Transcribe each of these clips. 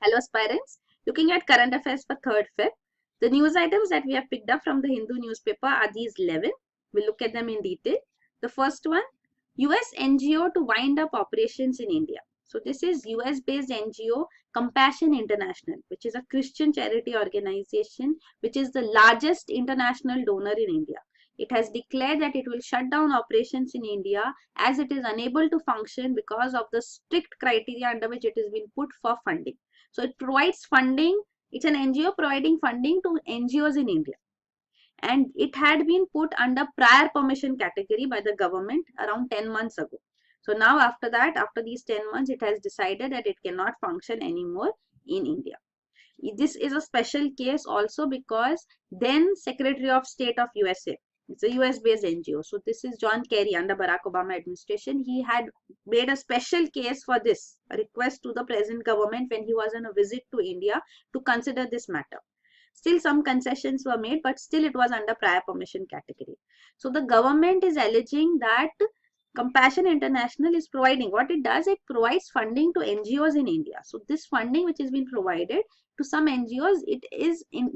Hello aspirants, looking at current affairs for 3rd Feb. The news items that we have picked up from the Hindu newspaper are these 11. We'll look at them in detail. The first one, US NGO to wind up operations in India. So this is US based NGO Compassion International, which is a Christian charity organization which is the largest international donor in India. It has declared that it will shut down operations in India as it is unable to function because of the strict criteria under which it has been put for funding. So it provides funding, it's an NGO providing funding to NGOs in India. And it had been put under prior permission category by the government around 10 months ago. So now after that, after these 10 months, it has decided that it cannot function anymore in India. This is a special case also because then Secretary of State of USA, it's a US based NGO. So this is John Kerry under Barack Obama administration. He had made a special case for this, a request to the present government when he was on a visit to India to consider this matter. Still some concessions were made, but still it was under prior permission category. So the government is alleging that Compassion International is providing, what it does, it provides funding to NGOs in India. So this funding which has been provided to some NGOs,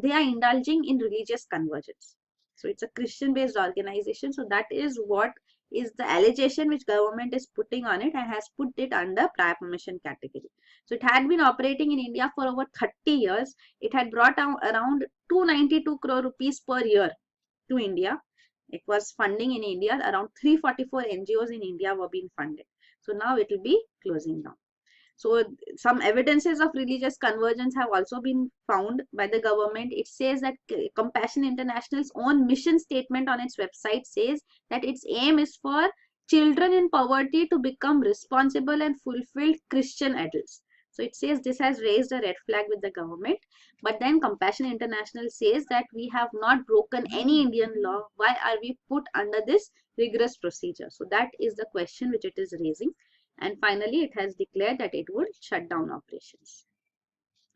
they are indulging in religious convergence. So it's a Christian based organization. So that is what is the allegation which government is putting on it and has put it under prior permission category. So it had been operating in India for over 30 years. It had brought down around 292 crore rupees per year to India. It was funding in India, around 344 NGOs in India were being funded. So now it will be closing down. So some evidences of religious convergence have also been found by the government. It says that Compassion International's own mission statement on its website says that its aim is for children in poverty to become responsible and fulfilled Christian adults. So it says this has raised a red flag with the government. But then Compassion International says that we have not broken any Indian law. Why are we put under this rigorous procedure? So that is the question which it is raising. And finally, it has declared that it would shut down operations.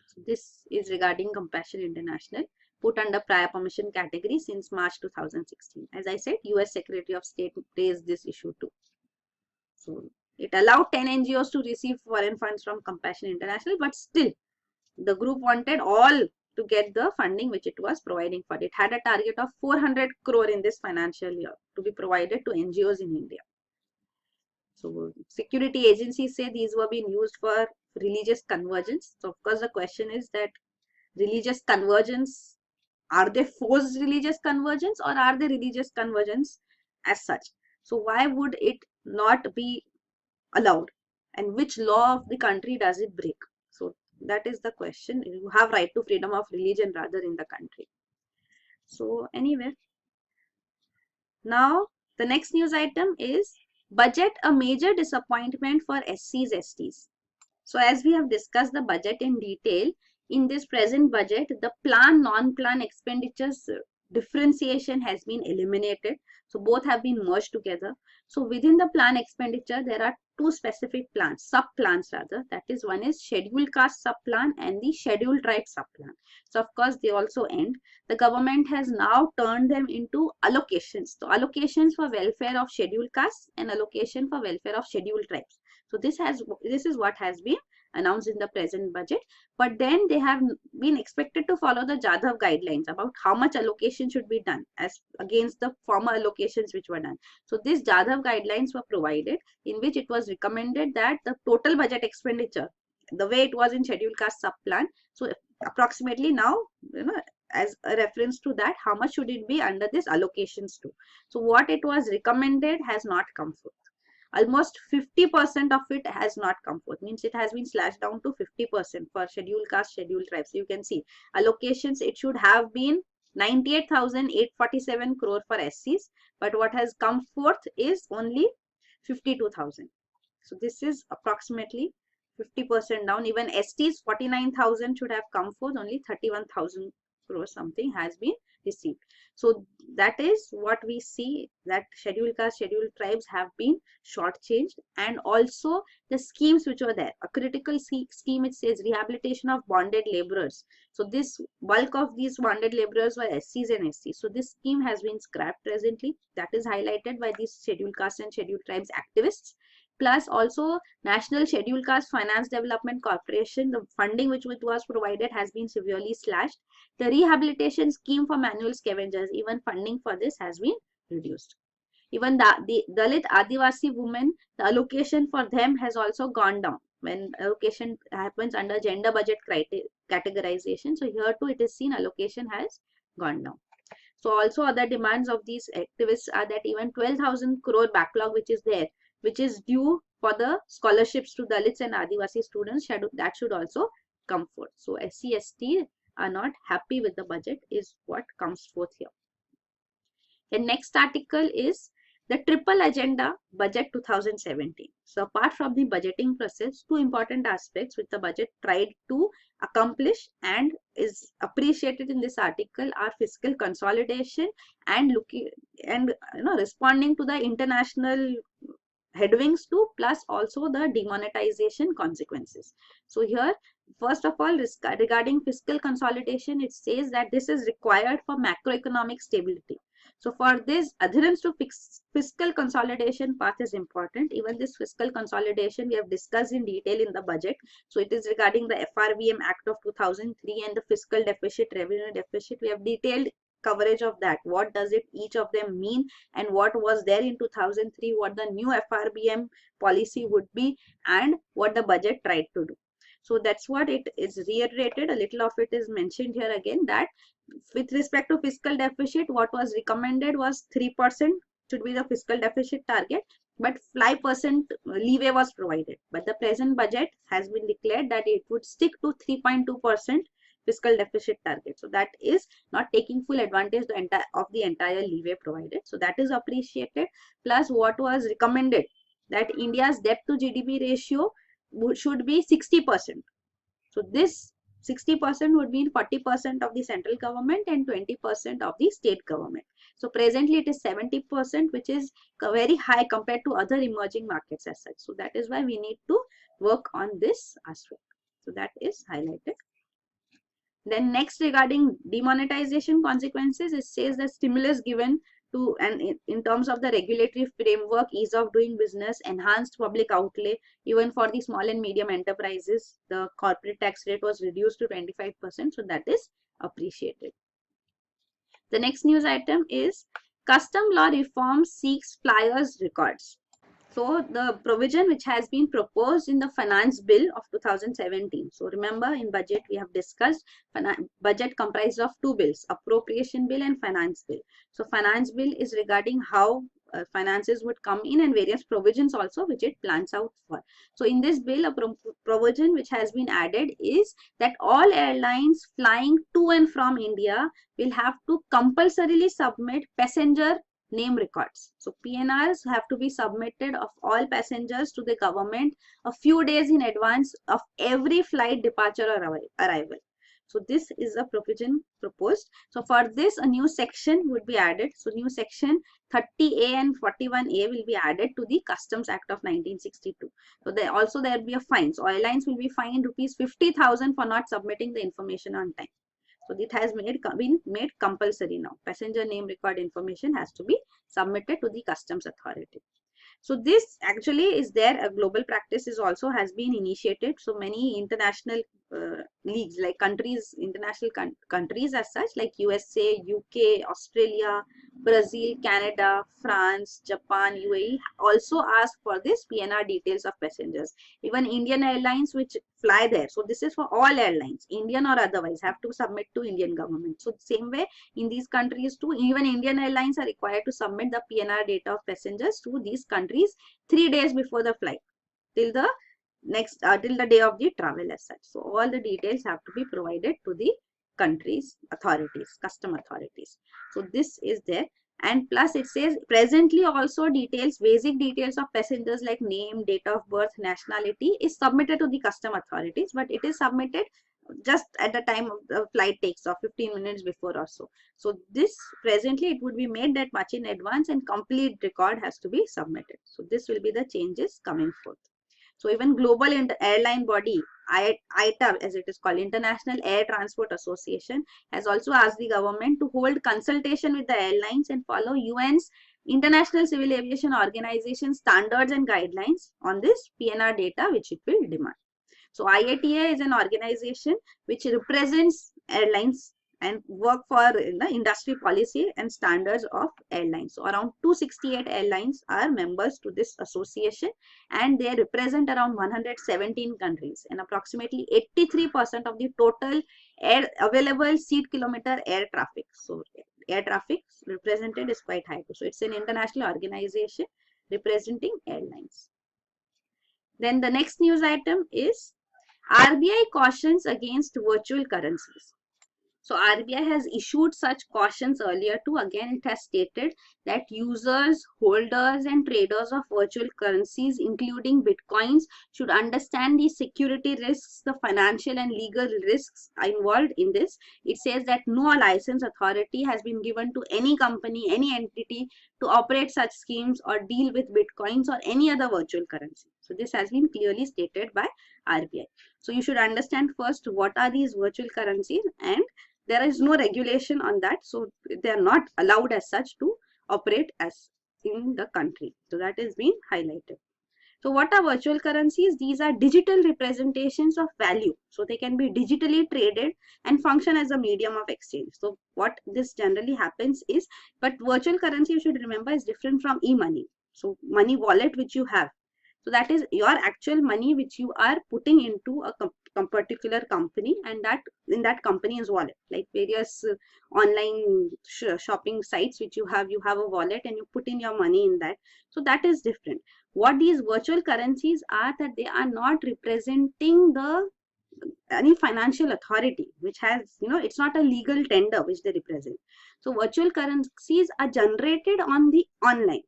So this is regarding Compassion International, put under prior permission category since March 2016. As I said, US Secretary of State raised this issue too. So it allowed 10 NGOs to receive foreign funds from Compassion International, but still the group wanted all to get the funding which it was providing for. It had a target of 400 crore in this financial year to be provided to NGOs in India. So security agencies say these were being used for religious convergence. So of course the question is that religious convergence, are they forced religious convergence or are they religious convergence as such? So why would it not be allowed? And which law of the country does it break? So that is the question. You have right to freedom of religion rather in the country. So anyway, now the next news item is budget a major disappointment for SCs, STs. So as we have discussed the budget in detail, in this present budget, the plan, non-plan expenditures differentiation has been eliminated. So both have been merged together. So within the plan expenditure, there are two specific plans, sub-plans rather. That is, one is scheduled caste sub-plan and the scheduled tribe sub-plan. So of course, they also end. The government has now turned them into allocations. So allocations for welfare of scheduled castes and allocation for welfare of scheduled tribes. So this is what has been announced in the present budget, but then they have been expected to follow the Jadhav guidelines about how much allocation should be done as against the former allocations which were done. So these Jadhav guidelines were provided, in which it was recommended that the total budget expenditure, the way it was in scheduled caste sub plan, so approximately now, as a reference to that, how much should it be under this allocations too. So what it was recommended has not come forth. Almost 50% of it has not come forth, means it has been slashed down to 50% for scheduled caste, scheduled tribes. You can see allocations, it should have been 98,847 crore for SCs, but what has come forth is only 52,000. So this is approximately 50% down. Even STs, 49,000 should have come forth, only 31,000 crore something has been received. So that is what we see, that scheduled caste, scheduled tribes have been shortchanged, and also the schemes which were there. A critical scheme, it says rehabilitation of bonded laborers. So this bulk of these bonded laborers were SCs and STs. So this scheme has been scrapped presently. That is highlighted by these scheduled caste and scheduled tribes activists. plus also National Scheduled Caste Finance Development Corporation, the funding which was provided has been severely slashed. The rehabilitation scheme for manual scavengers, even funding for this has been reduced. Even the Dalit Adivasi women, the allocation for them has also gone down when allocation happens under gender budget categorization. So here too it is seen allocation has gone down. So also other demands of these activists are that even 12,000 crore backlog which is there, which is due for the scholarships to Dalits and Adivasi students, that should also come forth. So SC/ST are not happy with the budget is what comes forth here. The next article is the triple agenda budget 2017. So apart from the budgeting process, two important aspects which the budget tried to accomplish and is appreciated in this article are fiscal consolidation and responding to the international headwinds too, plus also the demonetization consequences. So here, first of all, regarding fiscal consolidation, it says that this is required for macroeconomic stability. So for this, adherence to fiscal consolidation path is important. Even this fiscal consolidation we have discussed in detail in the budget. So it is regarding the FRBM Act of 2003 and the fiscal deficit, revenue deficit. We have detailed coverage of that. What does it each of them mean, and what was there in 2003, what the new FRBM policy would be, and what the budget tried to do. So that's what it is reiterated. A little of it is mentioned here again, that with respect to fiscal deficit, what was recommended was 3% should be the fiscal deficit target, but 5% leeway was provided. But the present budget has been declared that it would stick to 3.2% fiscal deficit target. So that is not taking full advantage of the entire leeway provided. So that is appreciated. Plus what was recommended, that India's debt to GDP ratio should be 60%. So this 60% would mean 40% of the central government and 20% of the state government. So presently it is 70%, which is very high compared to other emerging markets as such. So that is why we need to work on this aspect. So that is highlighted. Then next, regarding demonetization consequences, it says that stimulus given to, and in terms of the regulatory framework, ease of doing business, enhanced public outlay, even for the small and medium enterprises, the corporate tax rate was reduced to 25%. So that is appreciated. The next news item is custom law reform seeks flyers records. So the provision which has been proposed in the finance bill of 2017. So remember, in budget we have discussed budget comprised of two bills, appropriation bill and finance bill. So finance bill is regarding how finances would come in and various provisions also which it plans out for. So in this bill, a provision which has been added is that all airlines flying to and from India will have to compulsorily submit passenger name records. So PNRs have to be submitted of all passengers to the government a few days in advance of every flight departure or arrival. So this is a provision proposed. So for this, a new section would be added. So new section 30A and 41A will be added to the Customs Act of 1962. So there will be a fine. So airlines will be fined rupees 50,000 for not submitting the information on time. So it has been made compulsory now. Passenger name record information has to be submitted to the customs authority. So this actually is there. A global practice is also has been initiated. So many international leagues, like countries, international countries as such, like USA, UK, Australia, Brazil, Canada, France, Japan, UAE, also ask for this PNR details of passengers. Even Indian Airlines which fly there. So this is for all airlines, Indian or otherwise, have to submit to Indian government. So same way in these countries too, even Indian Airlines are required to submit the PNR data of passengers to these countries 3 days before the flight, till the next till the day of the travel as such. So all the details have to be provided to the countries authorities, custom authorities. So this is there. And plus it says presently also basic details of passengers like name, date of birth, nationality is submitted to the custom authorities, but it is submitted just at the time of the flight takes off, 15 minutes before or so. So this presently it would be made that much in advance, and complete record has to be submitted. So this will be the changes coming forth. So even global airline body, ITA as it is called, International Air Transport Association, has also asked the government to hold consultation with the airlines and follow UN's International Civil Aviation Organization standards and guidelines on this PNR data which it will demand. So IATA is an organization which represents airlines and work for the industry policy and standards of airlines. So around 268 airlines are members to this association, and they represent around 117 countries, and approximately 83% of the total air available seat kilometer air traffic. So air traffic represented is quite high. So it's an international organization representing airlines. Then the next news item is RBI cautions against virtual currencies. So RBI has issued such cautions earlier too. Again, it has stated that users, holders and traders of virtual currencies, including bitcoins, should understand the security risks, the financial and legal risks involved in this. It says that no license authority has been given to any company, any entity to operate such schemes or deal with bitcoins or any other virtual currency. So this has been clearly stated by RBI. So you should understand first what are these virtual currencies, and there is no regulation on that, so they are not allowed as such to operate as in the country. So that is being highlighted. So what are virtual currencies? These are digital representations of value. So they can be digitally traded and function as a medium of exchange. So what this generally happens is, but virtual currency, you should remember, is different from e-money. So money wallet which you have, so that is your actual money which you are putting into a particular company, and that in that company's wallet, like various online shopping sites which you have a wallet and you put in your money in that. So that is different. What these virtual currencies are, that they are not representing any financial authority which has, it's not a legal tender which they represent. So virtual currencies are generated on the online.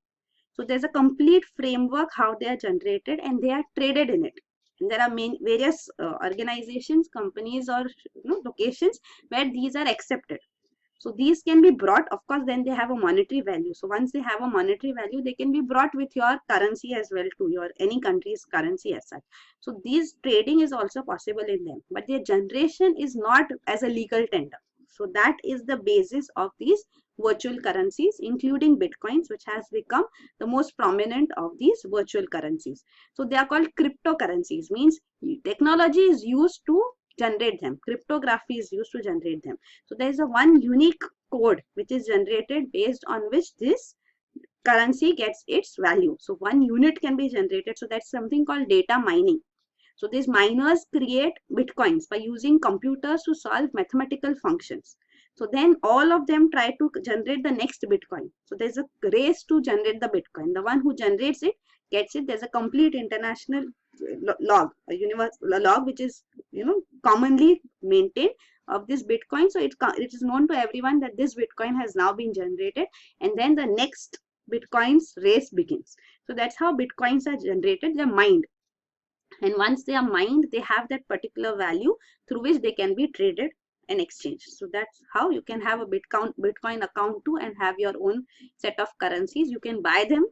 So there's a complete framework how they are generated, and they are traded in it. And there are various organizations, companies, or locations where these are accepted. So these can be brought, of course, then they have a monetary value. So once they have a monetary value, they can be brought with your currency as well, to your any country's currency as such. So these trading is also possible in them, but their generation is not as a legal tender. So that is the basis of these virtual currencies, including bitcoins, which has become the most prominent of these virtual currencies. So they are called cryptocurrencies, means technology is used to generate them. Cryptography is used to generate them. So there is a one unique code which is generated based on which this currency gets its value. So one unit can be generated. So that's something called data mining. So these miners create bitcoins by using computers to solve mathematical functions. So then all of them try to generate the next bitcoin. So there's a race to generate the bitcoin. The one who generates it gets it. There's a complete international log, a universal log which is commonly maintained of this bitcoin. So it is known to everyone that this bitcoin has now been generated, and then the next bitcoins race begins. So that's how bitcoins are generated. They're mined, and once they are mined, they have that particular value through which they can be traded and exchanged. So that's how you can have a bitcoin account too, and have your own set of currencies. You can buy them,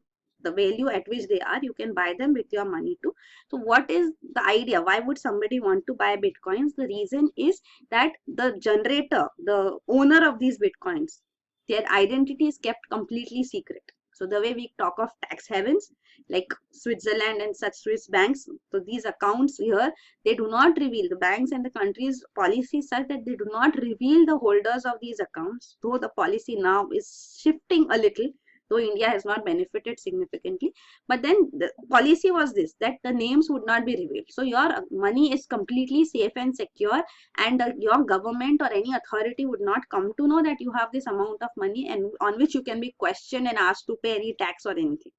the value at which they are, you can buy them with your money too. So what is the idea? Why would somebody want to buy bitcoins? The reason is that the generator, the owner of these bitcoins, their identity is kept completely secret. So the way we talk of tax havens like Switzerland and such Swiss banks, so these accounts here, they do not reveal, the banks and the country's policy such that they do not reveal the holders of these accounts, though the policy now is shifting a little, though India has not benefited significantly. But then the policy was this, that the names would not be revealed. So your money is completely safe and secure, and your government or any authority would not come to know that you have this amount of money and on which you can be questioned and asked to pay any tax or anything.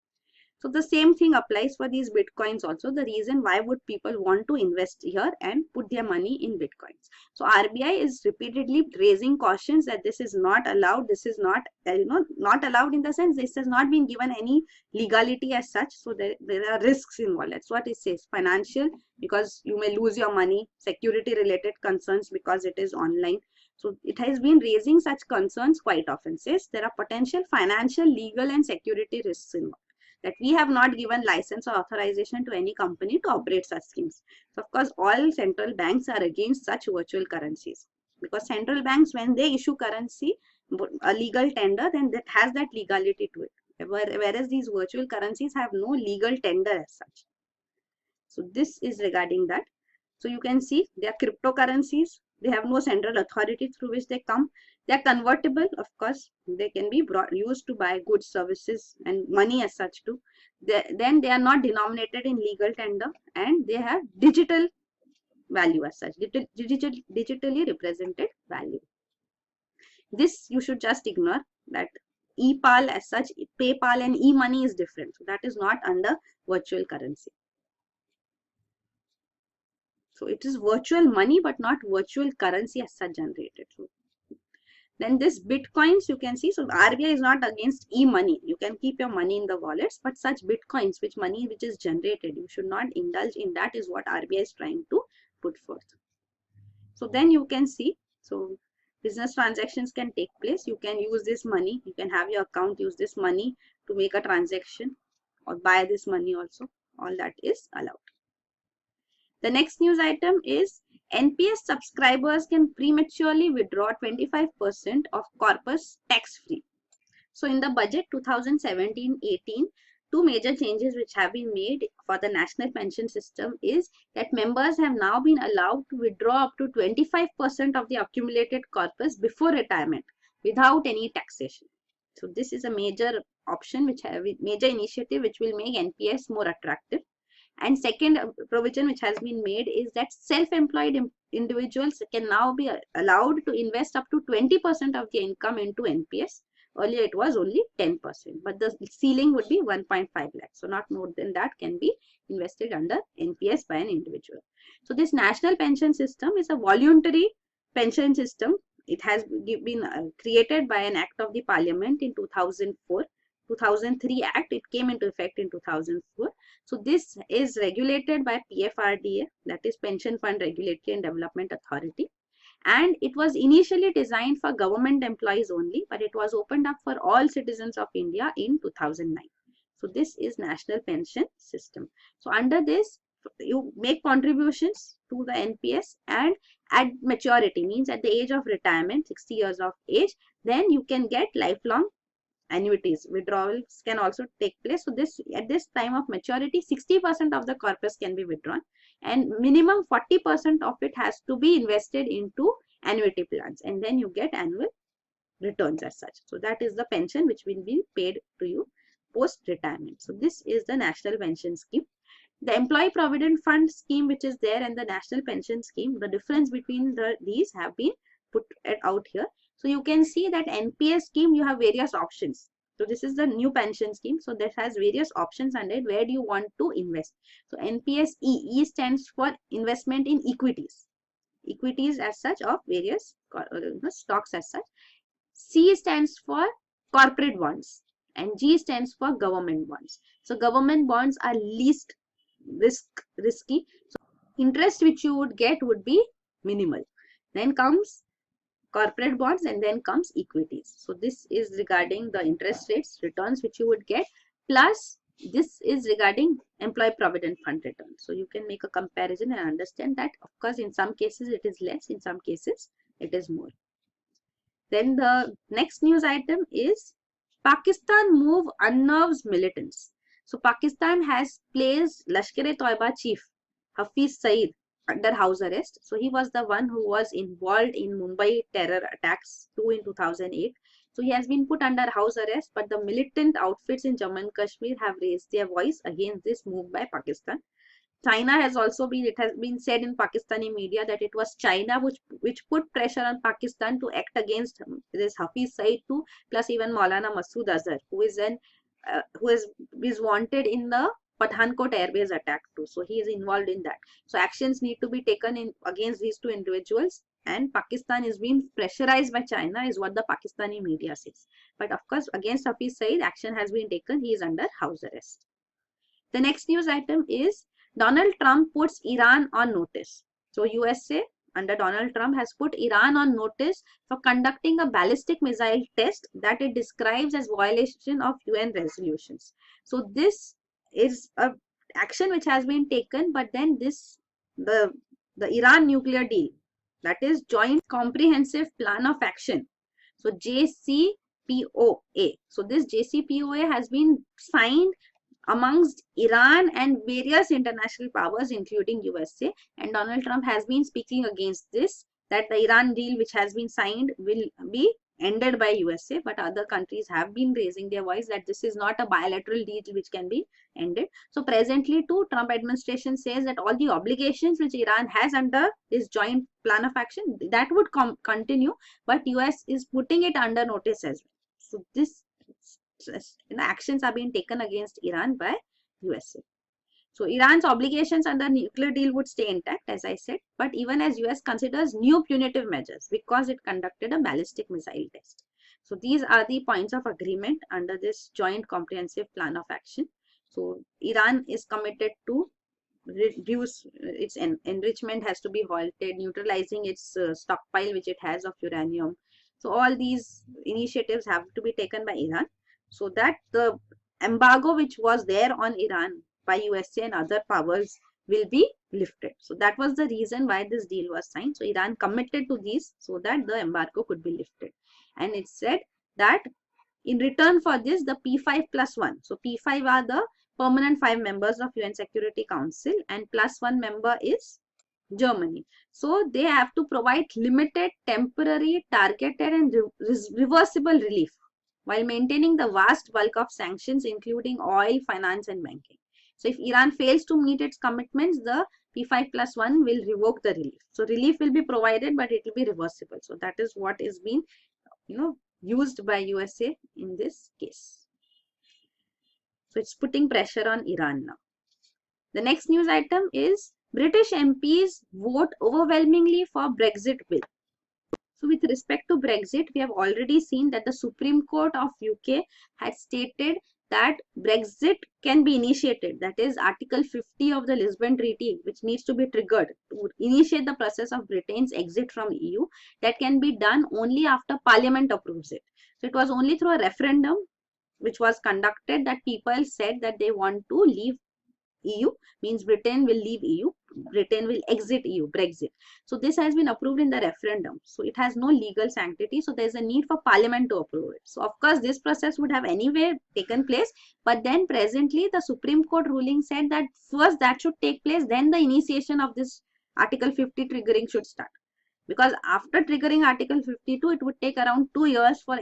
So the same thing applies for these bitcoins also. The reason why would people want to invest here and put their money in bitcoins. So RBI is repeatedly raising cautions that this is not allowed. This is not, not allowed in the sense this has not been given any legality as such. So there are risks involved. That's what it says. Financial, because you may lose your money. Security related concerns because it is online. So it has been raising such concerns quite often. Says there are potential financial, legal and security risks involved, that we have not given license or authorization to any company to operate such schemes. So of course, all central banks are against such virtual currencies, because central banks, when they issue currency, a legal tender, then that has that legality to it. whereas these virtual currencies have no legal tender as such. So this is regarding that. So you can see they are cryptocurrencies. They have no central authority through which they come. They are convertible, of course. They can be used to buy goods, services, and money as such too. Then they are not denominated in legal tender, and they have digital value as such, digitally represented value. This you should just ignore, that ePAL as such, PayPal and e-money is different. So that is not under virtual currency. So it is virtual money but not virtual currency as such generated. So then this bitcoins you can see, so RBI is not against e-money. You can keep your money in the wallets, but such bitcoins, which money which is generated, you should not indulge in that, is what RBI is trying to put forth. So then you can see, so business transactions can take place. You can use this money, you can have your account use this money to make a transaction or buy this money also. All that is allowed. The next news item is NPS subscribers can prematurely withdraw 25% of corpus tax-free. So in the budget 2017-18, two major changes which have been made for the national pension system is that members have now been allowed to withdraw up to 25% of the accumulated corpus before retirement without any taxation. So this is a major option, major initiative which will make NPS more attractive. And second provision which has been made is that self-employed individuals can now be allowed to invest up to 20% of their income into NPS. Earlier it was only 10%, but the ceiling would be 1.5 lakhs. So not more than that can be invested under NPS by an individual. So this national pension system is a voluntary pension system. It has been created by an act of the parliament in 2004. 2003 Act, it came into effect in 2004. So this is regulated by PFRDA, that is Pension Fund Regulatory and Development Authority. And it was initially designed for government employees only, but it was opened up for all citizens of India in 2009. So this is National Pension System. So under this, you make contributions to the NPS, and at maturity, means at the age of retirement, 60 years of age, then you can get lifelong annuities. Withdrawals can also take place. So this, at this time of maturity, 60% of the corpus can be withdrawn, and minimum 40% of it has to be invested into annuity plans, and then you get annual returns as such. So that is the pension which will be paid to you post retirement. So this is the national pension scheme. The employee provident fund scheme which is there and the national pension scheme, the difference between these have been put out here. So you can see that NPS scheme, you have various options. So this is the new pension scheme. So that has various options under it. Where do you want to invest? So NPS E stands for investment in equities. Equities as such of various stocks as such. C stands for corporate bonds and G stands for government bonds. So government bonds are least risky. So interest which you would get would be minimal. Then comes corporate bonds and then comes equities. So this is regarding the interest rates, returns which you would get, plus this is regarding employee provident fund return. So you can make a comparison and understand that of course in some cases it is less, in some cases it is more. Then the next news item is Pakistan move unnerves militants. So Pakistan has placed Lashkar-e-Toiba chief Hafiz Saeed under house arrest. So he was the one who was involved in Mumbai terror attacks in 2008. So he has been put under house arrest, but the militant outfits in Jammu and Kashmir have raised their voice against this move by Pakistan. China has also been, it has been said in Pakistani media that it was China which put pressure on Pakistan to act against this Hafiz Saeed too, plus even Maulana Masood Azhar, who is wanted in the Pathankot Airbase attack too. So he is involved in that. So actions need to be taken against these two individuals, and Pakistan is being pressurized by China is what the Pakistani media says. But of course against Hafiz Saeed action has been taken. He is under house arrest. The next news item is Donald Trump puts Iran on notice. So USA under Donald Trump has put Iran on notice for conducting a ballistic missile test that it describes as violation of UN resolutions. So this is a action which has been taken, but then the Iran nuclear deal, that is Joint Comprehensive Plan of Action. So JCPOA JCPOA. So this JCPOA has been signed amongst Iran and various international powers, including USA. And Donald Trump has been speaking against this, that the Iran deal which has been signed will be ended by USA, but other countries have been raising their voice that this is not a bilateral deal which can be ended. So presently too, Trump administration says that all the obligations which Iran has under this joint plan of action, that would continue, but US is putting it under notice as well. So this actions are being taken against Iran by USA. So Iran's obligations under nuclear deal would stay intact, as I said, but even as US considers new punitive measures because it conducted a ballistic missile test. So these are the points of agreement under this joint comprehensive plan of action. So Iran is committed to reduce its enrichment, has to be halted, neutralizing its stockpile which it has of uranium. So all these initiatives have to be taken by Iran, so that the embargo which was there on Iran by USA and other powers will be lifted. So that was the reason why this deal was signed. So Iran committed to these so that the embargo could be lifted. And it said that in return for this, the P5+1. So P5 are the permanent 5 members of UN Security Council, and +1 member is Germany. So they have to provide limited, temporary, targeted and reversible relief while maintaining the vast bulk of sanctions, including oil, finance and banking. So if Iran fails to meet its commitments, the P5+1 will revoke the relief. So relief will be provided, but it will be reversible. So that is what is being, used by USA in this case. So it's putting pressure on Iran now. The next news item is British MPs vote overwhelmingly for Brexit bill. So with respect to Brexit, we have already seen that the Supreme Court of UK has stated that Brexit can be initiated. That is Article 50 of the Lisbon Treaty, which needs to be triggered to initiate the process of Britain's exit from EU. That can be done only after Parliament approves it. So it was only through a referendum which was conducted that people said that they want to leave EU, means Britain will leave EU, Britain will exit EU, Brexit. So this has been approved in the referendum. So it has no legal sanctity. So there is a need for Parliament to approve it. So of course this process would have anyway taken place, but then presently the Supreme Court ruling said that first that should take place, then the initiation of this Article 50 triggering should start. Because after triggering Article 52, it would take around 2 years for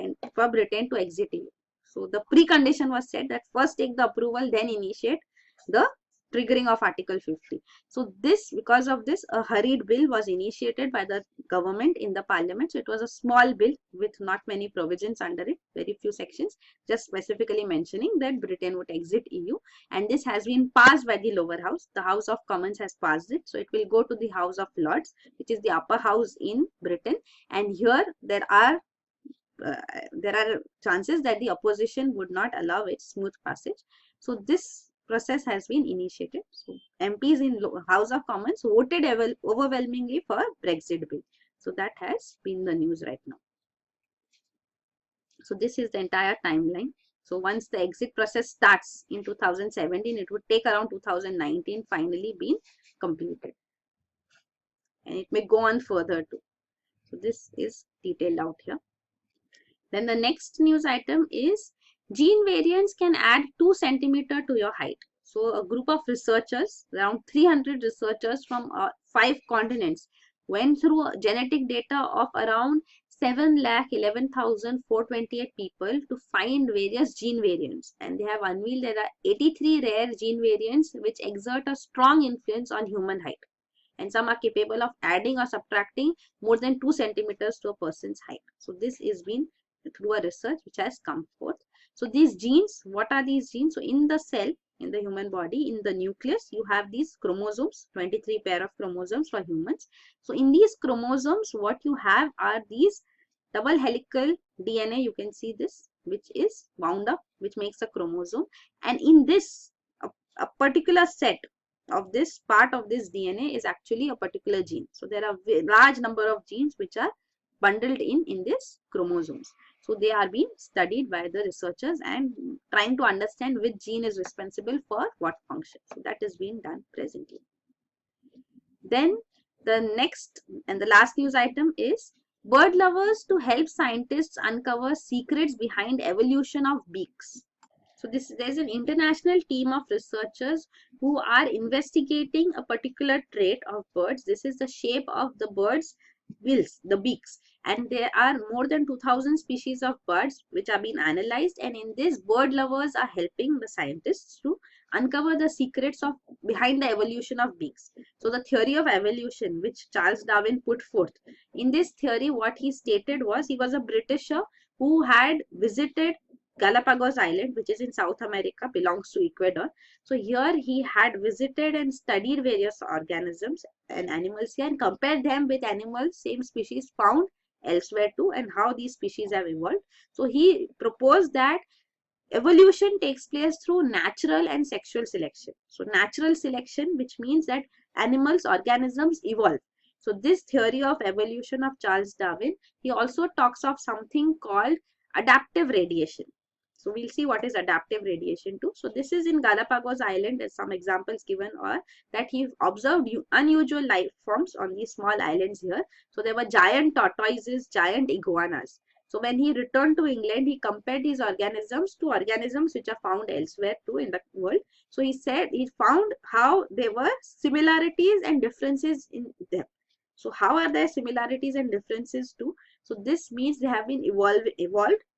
Britain to exit EU. So the precondition was said that first take the approval, then initiate the triggering of Article 50. So this, because of this, a hurried bill was initiated by the government in the Parliament. So it was a small bill with not many provisions under it, very few sections, just specifically mentioning that Britain would exit EU. And this has been passed by the lower house. The House of Commons has passed it. So it will go to the House of Lords, which is the upper house in Britain. And here there are chances that the opposition would not allow its smooth passage. So this process has been initiated. So MPs in House of Commons voted overwhelmingly for Brexit bill. So that has been the news right now. So this is the entire timeline. So once the exit process starts in 2017, it would take around 2019 finally being completed. And it may go on further too. So this is detailed out here. Then the next news item is gene variants can add 2 centimeters to your height. So a group of researchers, around 300 researchers from 5 continents, went through genetic data of around 7,11,428 people to find various gene variants. And they have unveiled there are 83 rare gene variants which exert a strong influence on human height. And some are capable of adding or subtracting more than 2 centimeters to a person's height. So this is been through a research which has come forth. So these genes, what are these genes? So in the cell, in the human body, in the nucleus, you have these chromosomes, 23 pair of chromosomes for humans. So in these chromosomes, what you have are these double helical DNA, you can see this, which is wound up, which makes a chromosome. And in this, a particular set of this part of this DNA is actually a particular gene. So there are a large number of genes which are bundled in this chromosomes. So they are being studied by the researchers and trying to understand which gene is responsible for what function. So that is being done presently. Then the next and the last news item is Bird lovers to help scientists uncover secrets behind evolution of beaks. So there's an international team of researchers who are investigating a particular trait of birds. This is the shape of the bird's bills, the beaks. And there are more than 2000 species of birds which are being analyzed. And in this, bird lovers are helping the scientists to uncover the secrets of behind the evolution of beaks. So the theory of evolution which Charles Darwin put forth. In this theory, what he stated was he was a Britisher who had visited Galapagos Island, which is in South America, belongs to Ecuador. So here he had visited and studied various organisms and animals here and compared them with animals, same species found elsewhere too, and how these species have evolved. So he proposed that evolution takes place through natural and sexual selection. So natural selection, which means that animals, organisms evolve. So this theory of evolution of Charles Darwin, he also talks of something called adaptive radiation. So we'll see what is adaptive radiation too. So this is in Galapagos Island. As some examples given are that he observed unusual life forms on these small islands here. So there were giant tortoises, giant iguanas. So when he returned to England, he compared these organisms to organisms which are found elsewhere too in the world. So he said he found how there were similarities and differences in them. So how are there similarities and differences too? So this means they have been evolved.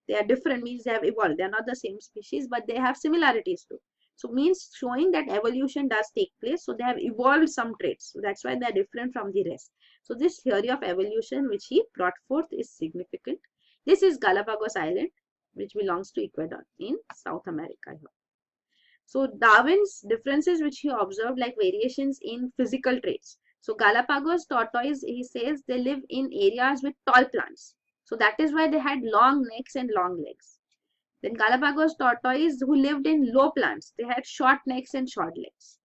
They are different means they have evolved. They are not the same species, but they have similarities too. So means showing that evolution does take place. So they have evolved some traits. So that's why they are different from the rest. So this theory of evolution which he brought forth is significant. This is Galapagos Island, which belongs to Ecuador in South America. So Darwin's differences which he observed like variations in physical traits. So Galapagos tortoise, he says they live in areas with tall plants. So that is why they had long necks and long legs. Then Galapagos tortoise who lived in low plants, they had short necks and short legs.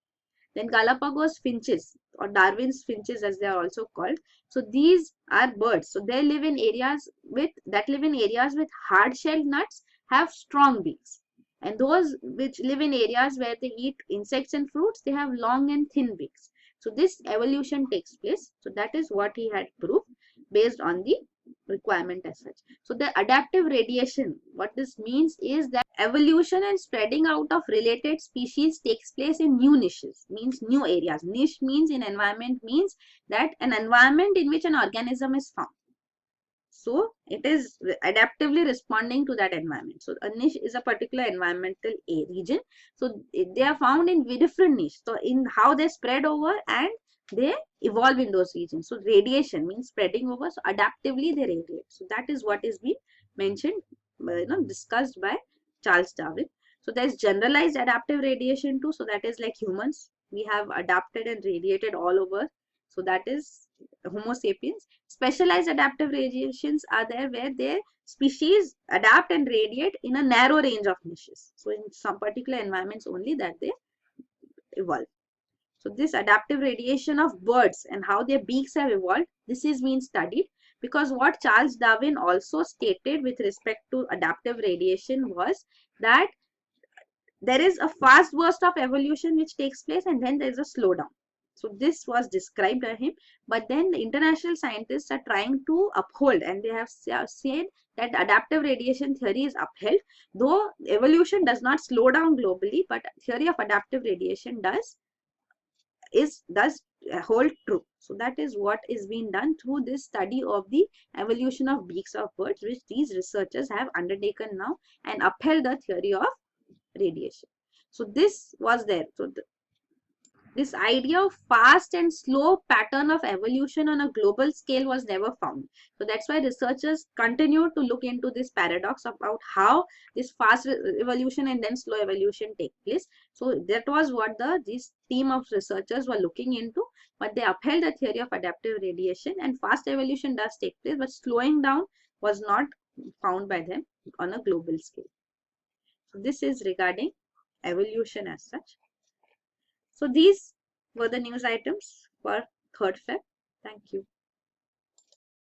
Then Galapagos finches or Darwin's finches as they are also called. So these are birds. So they live in areas with hard-shelled nuts have strong beaks. And those which live in areas where they eat insects and fruits, they have long and thin beaks. So this evolution takes place. So that is what he had proved based on the requirement as such. So the adaptive radiation, what this means is that evolution and spreading out of related species takes place in new niches, means new areas. Niche means in environment means that an environment in which an organism is found. So it is adaptively responding to that environment. So a niche is a particular environmental region. So they are found in different niches. So in how they spread over and they evolve in those regions. So radiation means spreading over. So adaptively they radiate. So that is what is being mentioned, discussed by Charles Darwin. So there is generalized adaptive radiation too. So that is like humans. We have adapted and radiated all over. So that is Homo sapiens. Specialized adaptive radiations are there where their species adapt and radiate in a narrow range of niches. So in some particular environments only that they evolve. So this adaptive radiation of birds and how their beaks have evolved, this is being studied because what Charles Darwin also stated with respect to adaptive radiation was that there is a fast burst of evolution which takes place and then there is a slowdown. So this was described by him, but then the international scientists are trying to uphold and they have said that adaptive radiation theory is upheld, though evolution does not slow down globally, but theory of adaptive radiation does hold true. So that is what is being done through this study of the evolution of beaks of birds, which these researchers have undertaken now and upheld the theory of radiation. So this was there. So this idea of fast and slow pattern of evolution on a global scale was never found. So that's why researchers continue to look into this paradox about how this fast evolution and then slow evolution take place. So that was what this team of researchers were looking into, but they upheld the theory of adaptive radiation and fast evolution does take place, but slowing down was not found by them on a global scale. So this is regarding evolution as such. So these were the news items for 3rd Feb. Thank you.